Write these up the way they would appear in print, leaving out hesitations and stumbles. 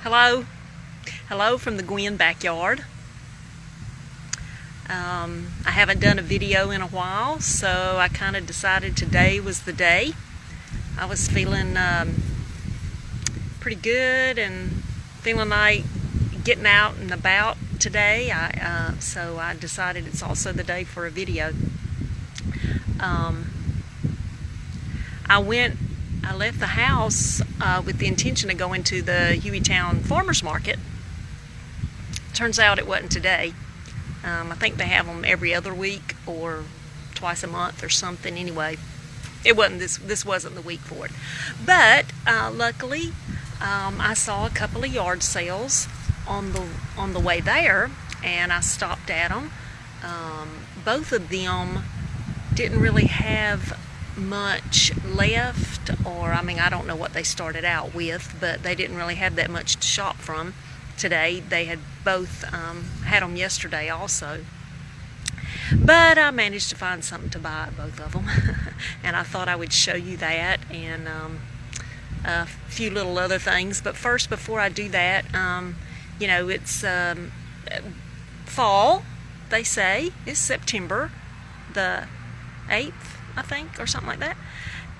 Hello. Hello from the Gwen backyard. I haven't done a video in a while, so I kind of decided today was the day. I was feeling pretty good and feeling like getting out and about today, so I decided it's also the day for a video. I left the house with the intention of going to the Hueytown Farmers Market. Turns out it wasn't today. I think they have them every other week or twice a month or something. Anyway, it wasn't this wasn't the week for it. But luckily, I saw a couple of yard sales on the way there, and I stopped at them. Both of them didn't really have much left, or I don't know what they started out with, but they didn't really have that much to shop from today. They had both had them yesterday also, but I managed to find something to buy at both of them. And I thought I would show you that and a few little other things. But first, before I do that, it's fall, they say. It's September the 8th, I think, or something like that.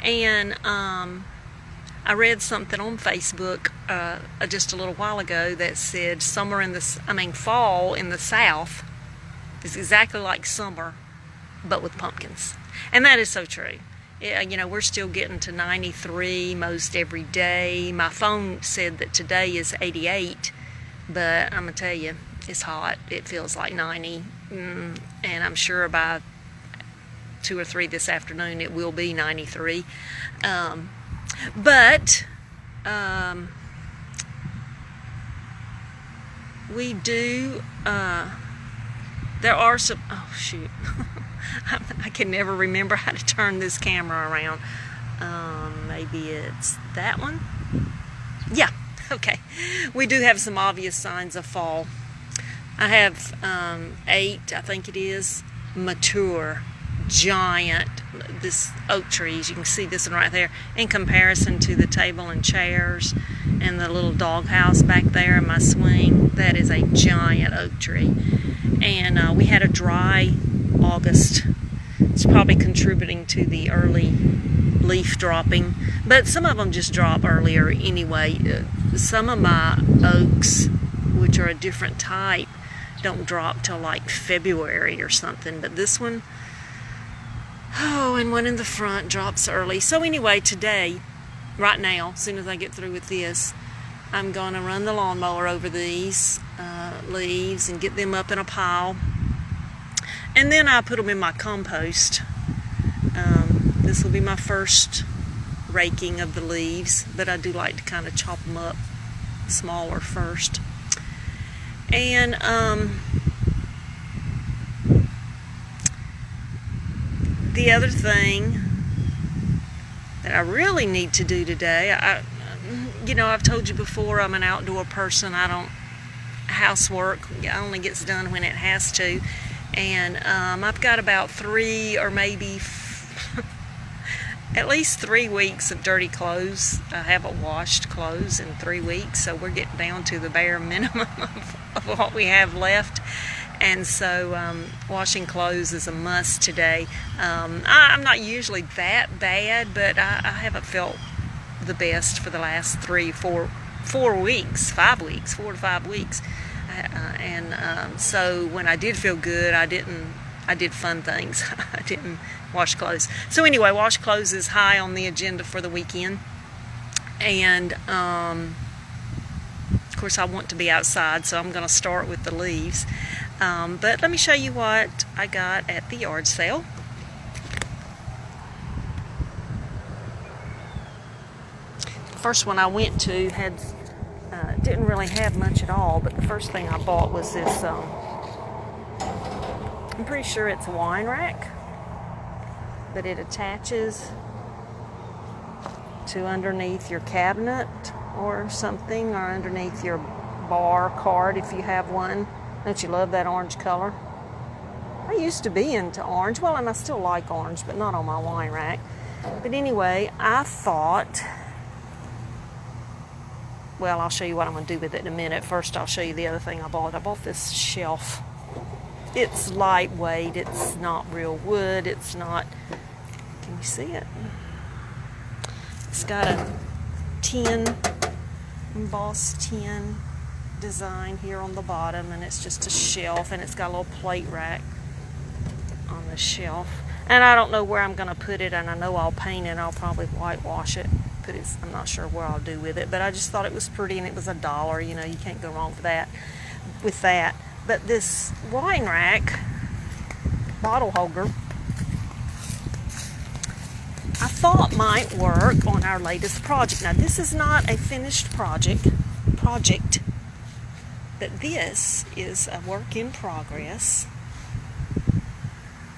And I read something on Facebook just a little while ago that said fall in the South is exactly like summer, but with pumpkins. And that is so true. We're still getting to 93 most every day. My phone said that today is 88, but I'm going to tell you, it's hot. It feels like 90, and I'm sure by 2 or 3 this afternoon it will be 93. But we do, there are some, oh shoot, I can never remember how to turn this camera around. Maybe it's that one. Yeah, okay. We do have some obvious signs of fall. I have 8, I think it is, mature, giant, this oak trees. You can see this one right there in comparison to the table and chairs and the little doghouse back there in my swing. That is a giant oak tree. And we had a dry August. It's probably contributing to the early leaf dropping, but some of them just drop earlier anyway. Some of my oaks, which are a different type, don't drop till like February or something, but this one, and one in the front drops early. So anyway, today, right now, as soon as I get through with this, I'm going to run the lawnmower over these leaves and get them up in a pile. And then I put them in my compost. This will be my first raking of the leaves, but I do like to kind of chop them up smaller first. And the other thing that I really need to do today, I've told you before, I'm an outdoor person. Housework only gets done when it has to. And I've got about 3 or maybe at least 3 weeks of dirty clothes. I haven't washed clothes in 3 weeks, so we're getting down to the bare minimum of what we have left. And so washing clothes is a must today. I'm not usually that bad, but I haven't felt the best for the last 4 to 5 weeks. So when I did feel good, I did fun things. I didn't wash clothes. So anyway, wash clothes is high on the agenda for the weekend. And of course I want to be outside, so I'm going to start with the leaves. But let me show you what I got at the yard sale. The first one I went to didn't really have much at all, but the first thing I bought was this, I'm pretty sure it's a wine rack, but it attaches to underneath your cabinet or something, or underneath your bar cart if you have one. Don't you love that orange color? I used to be into orange. Well, and I still like orange, but not on my wine rack. But anyway, I thought well, I'll show you what I'm going to do with it in a minute. First, I'll show you the other thing I bought. I bought this shelf. It's lightweight. It's not real wood. It's not, can you see it? It's got a tin, embossed tin design here on the bottom, and it's just a shelf, and it's got a little plate rack on the shelf. And I don't know where I'm going to put it, and I know I'll paint it. I'll probably whitewash it. I'm not sure where I'll do with it, but I just thought it was pretty, and it was $1. You know, you can't go wrong with that. But this wine rack, bottle holder, I thought might work on our latest project. Now, this is not a finished project, but this is a work in progress.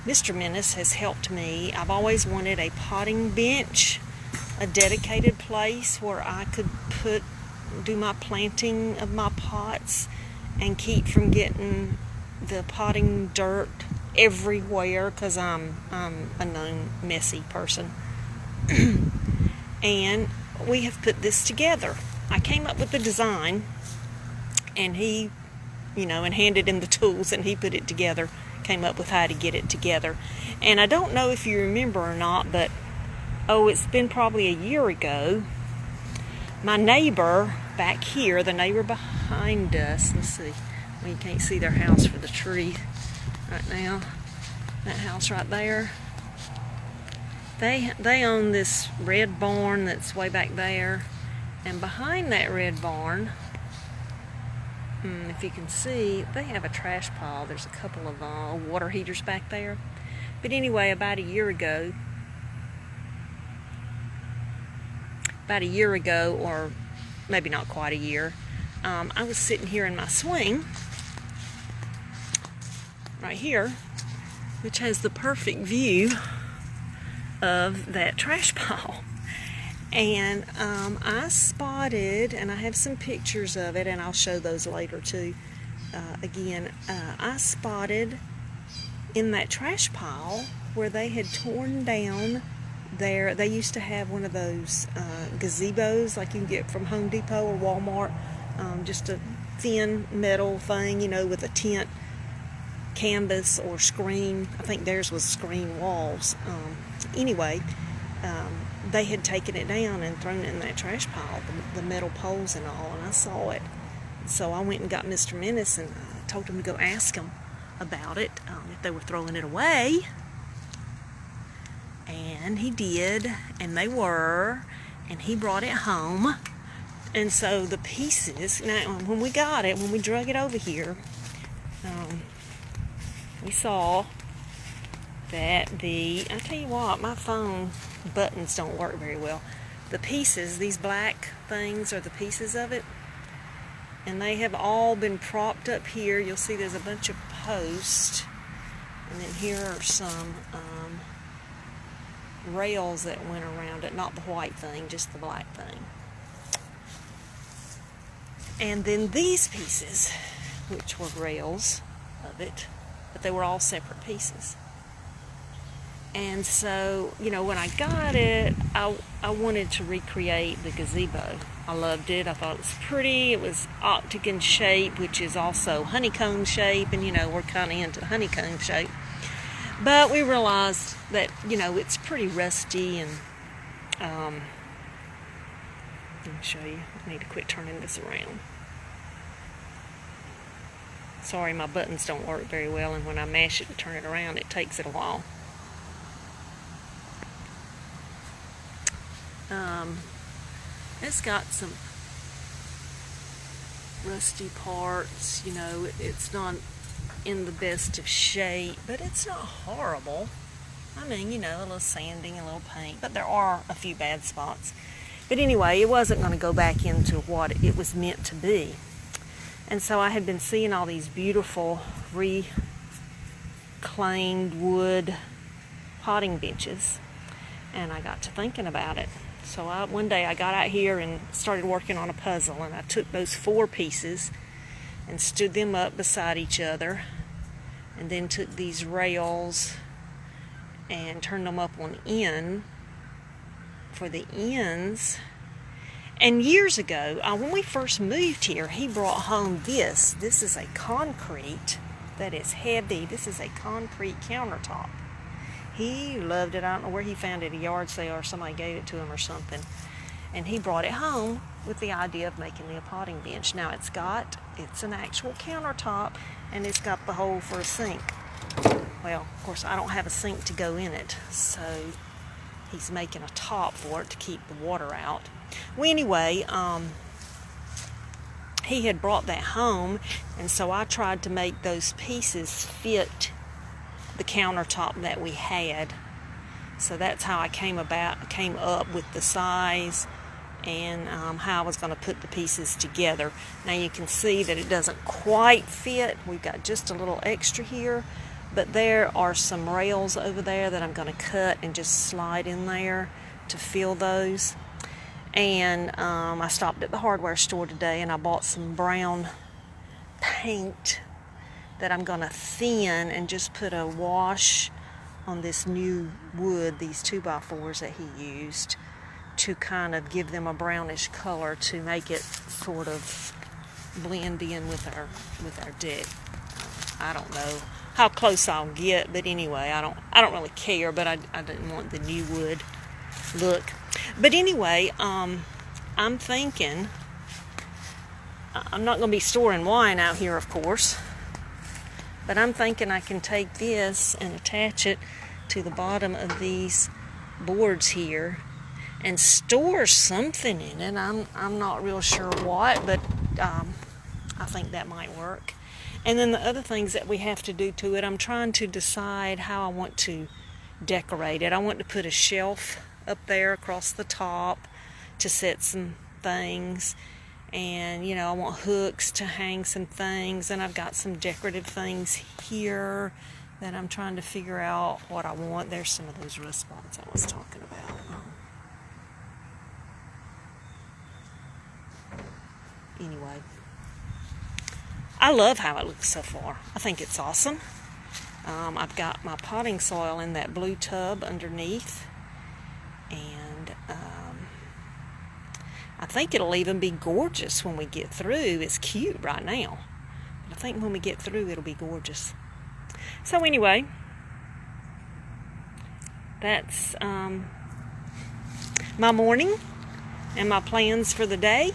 Mr. Menace has helped me. I've always wanted a potting bench, a dedicated place where I could do my planting of my pots and keep from getting the potting dirt everywhere, because I'm a known messy person. And we have put this together. I came up with the design, and he, and handed him the tools, and he put it together, came up with how to get it together. And I don't know if you remember or not, but it's been probably a year ago, my neighbor back here, the neighbor behind us, let's see, well, you can't see their house for the tree right now, that house right there, they own this red barn that's way back there, and behind that red barn, if you can see, they have a trash pile. There's a couple of water heaters back there. But anyway, about a year ago, or maybe not quite a year, I was sitting here in my swing, right here, which has the perfect view of that trash pile. And I spotted, and I have some pictures of it, and I'll show those later too. I spotted in that trash pile where they had torn down they used to have one of those gazebos like you can get from Home Depot or Walmart, just a thin metal thing, with a tent, canvas, or screen. I think theirs was screen walls. They had taken it down and thrown it in that trash pile, the metal poles and all, and I saw it. So I went and got Mr. Menace and told him to go ask him about it, if they were throwing it away. And he did, and they were, and he brought it home. And so the pieces, now when we drug it over here, we saw that I tell you what, my phone buttons don't work very well. The pieces, these black things are the pieces of it, and they have all been propped up here. You'll see there's a bunch of posts, and then here are some rails that went around it, not the white thing, just the black thing. And then these pieces, which were rails of it, but they were all separate pieces. And so, when I got it, I wanted to recreate the gazebo. I loved it. I thought it was pretty. It was octagon shape, which is also honeycomb shape, and we're kind of into honeycomb shape. But we realized that, it's pretty rusty, and let me show you. I need to quit turning this around. Sorry, my buttons don't work very well, and when I mash it and turn it around, it takes it a while. It's got some rusty parts, it's not in the best of shape, but it's not horrible. I mean, a little sanding, a little paint, but there are a few bad spots. But anyway, it wasn't going to go back into what it was meant to be. And so I had been seeing all these beautiful reclaimed wood potting benches, and I got to thinking about it. So one day I got out here and started working on a puzzle, and I took those 4 pieces and stood them up beside each other, and then took these rails and turned them up on end for the ends, And years ago, when we first moved here, he brought home this. This is a concrete that is heavy. This is a concrete countertop. He loved it. I don't know where he found it, a yard sale or somebody gave it to him or something. And he brought it home with the idea of making me a potting bench. Now it's an actual countertop, and it's got the hole for a sink. Well, of course, I don't have a sink to go in it, so he's making a top for it to keep the water out. Well, anyway, he had brought that home, and so I tried to make those pieces fit the countertop that we had. So that's how I came up with the size and how I was going to put the pieces together. Now you can see that it doesn't quite fit. We've got just a little extra here, but there are some rails over there that I'm going to cut and just slide in there to fill those. And I stopped at the hardware store today and I bought some brown paint that I'm going to thin and just put a wash on this new wood, these 2x4s that he used, to kind of give them a brownish color to make it sort of blend in with our deck. I don't know how close I'll get, but anyway, I don't really care, but I didn't want the new wood look. But anyway, I'm thinking, I'm not going to be storing wine out here, of course, but I'm thinking I can take this and attach it to the bottom of these boards here and store something in it. I'm not real sure what, but I think that might work. And then the other things that we have to do to it, I'm trying to decide how I want to decorate it. I want to put a shelf up there across the top to set some things, and I want hooks to hang some things, and I've got some decorative things here that I'm trying to figure out what I want. There's some of those rust spots I was talking about. Anyway, I love how it looks so far. I think it's awesome. I've got my potting soil in that blue tub underneath, and I think it'll even be gorgeous when we get through. It's cute right now, but I think when we get through it'll be gorgeous. So anyway, that's my morning and my plans for the day,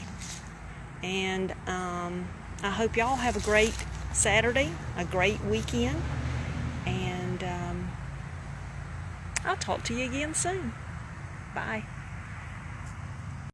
and I hope y'all have a great Saturday, a great weekend, and I'll talk to you again soon. Bye.